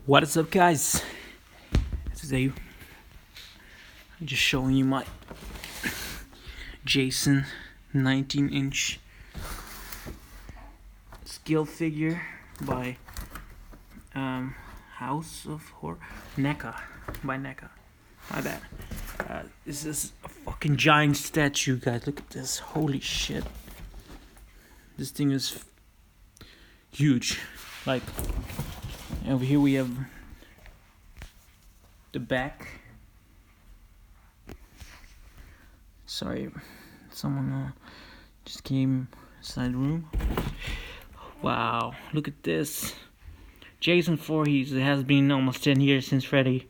What is up, guys? Today I'm just showing you my Jason 19-inch scale figure by House of Horror Neca by Neca. My bad. This is a fucking giant statue, guys. Look at this. Holy shit. This thing is huge. Like, over here we have the back. Sorry, someone just came inside the room. Wow, look at this. Jason Voorhees. It has been almost 10 years since Freddy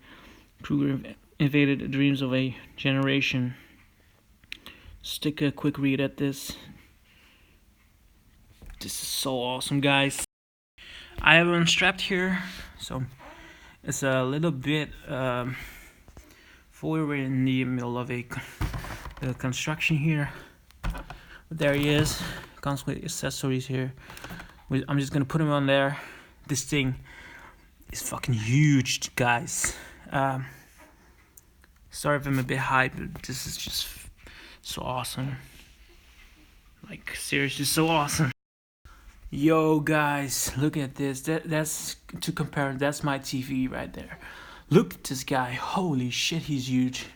Krueger invaded the dreams of a generation. Just take a quick read at this. This is so awesome, guys. I have him strapped here, so it's a little bit fully. We're in the middle of a construction here. But there he is. Comes with accessories here. I'm just gonna put him on there. This thing is fucking huge, guys. Sorry if I'm a bit hyped, but this is just so awesome. Like, seriously, so awesome. Yo, guys, look at this. That's to compare. That's my TV right there. Look at this guy. Holy shit, he's huge.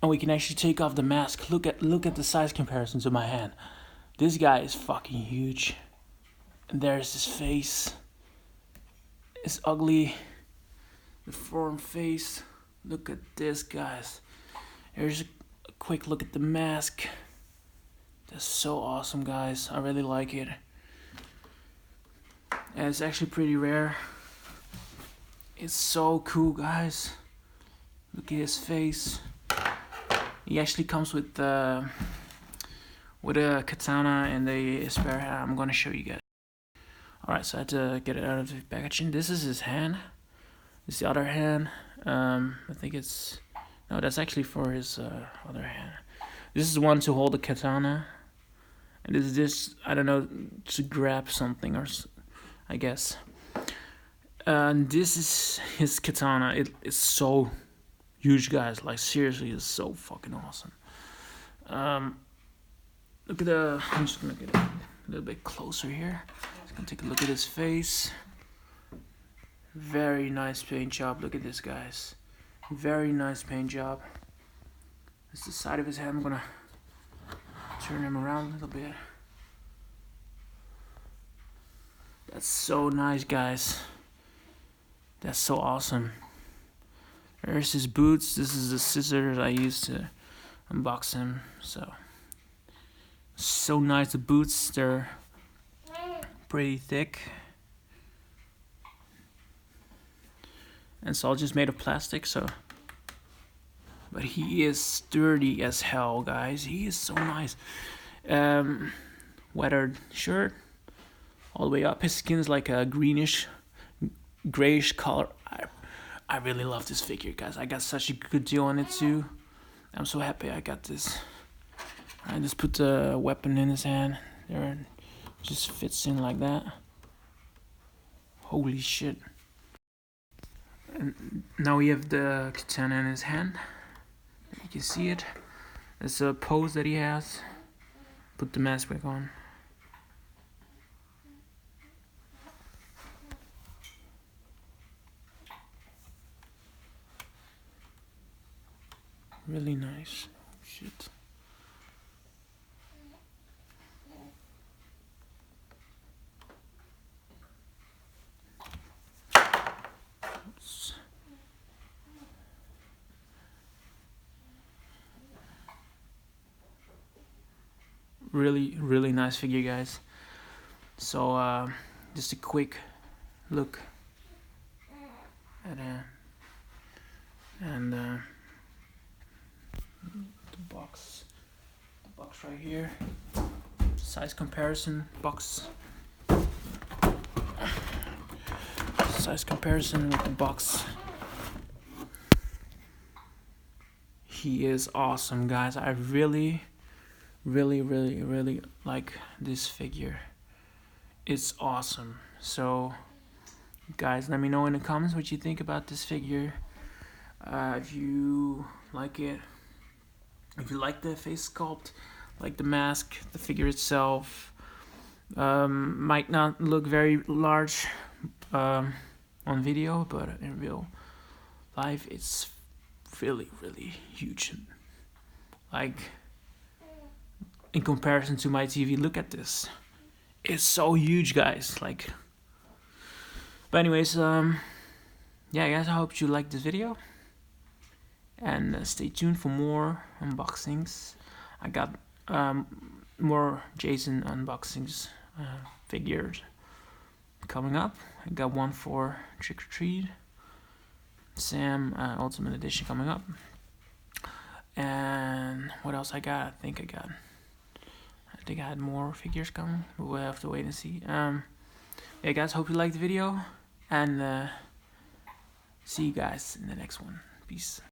And we can actually take off the mask. Look at the size comparison to my hand. This guy is fucking huge. And there's his face. It's ugly. Deformed face. Look at this, guys. Here's a quick look at the mask. That's so awesome, guys. I really like it. And it's actually pretty rare. It's so cool, guys. Look at his face. He actually comes with a katana and a spare hand. I'm gonna show you guys. Alright, so I had to get it out of the packaging. This is his hand. This is the other hand. I think it's... No, that's actually for his other hand. This is the one to hold the katana. And this, I don't know, to grab something, or I guess. And this is his katana. It's so huge, guys. Like, seriously, it's so fucking awesome. Look at the... I'm just gonna get a little bit closer here. Just gonna take a look at his face. Very nice paint job. Look at this, guys. Very nice paint job. That's the side of his head. I'm gonna turn him around a little bit. That's so nice, guys. That's so awesome. There's his boots. This is the scissors I used to unbox him. So nice. The boots, they're pretty thick. And it's all just made of plastic, so... But he is sturdy as hell, guys. He is so nice. Weathered shirt. All the way up. His skin's like a greenish, grayish color. I really love this figure, guys. I got such a good deal on it, too. I'm so happy I got this. I just put the weapon in his hand. There, it just fits in like that. Holy shit. And now we have the katana in his hand. You can see it. It's a pose that he has. Put the mask back on. Really nice. Shit. Really nice figure, guys. So just a quick look at and the box right here. Size comparison box. Size comparison with the box. He is awesome, guys. I really like this figure. It's awesome. So Guys, let me know in the comments what you think about this figure. If you like it, if you like the face sculpt, like the mask, the figure itself. Might not look very large on video, but in real life it's really huge. Like, in comparison to my TV, look at this. It's so huge, guys. Like, but anyways, yeah, guys, I hope you liked this video, and stay tuned for more unboxings. I got more Jason unboxings, figures coming up. I got one for Trick or Treat, Sam Ultimate Edition coming up, and what else I got? I think I had more figures coming, but we'll have to wait and see. Yeah, guys, hope you liked the video, and see you guys in the next one. Peace.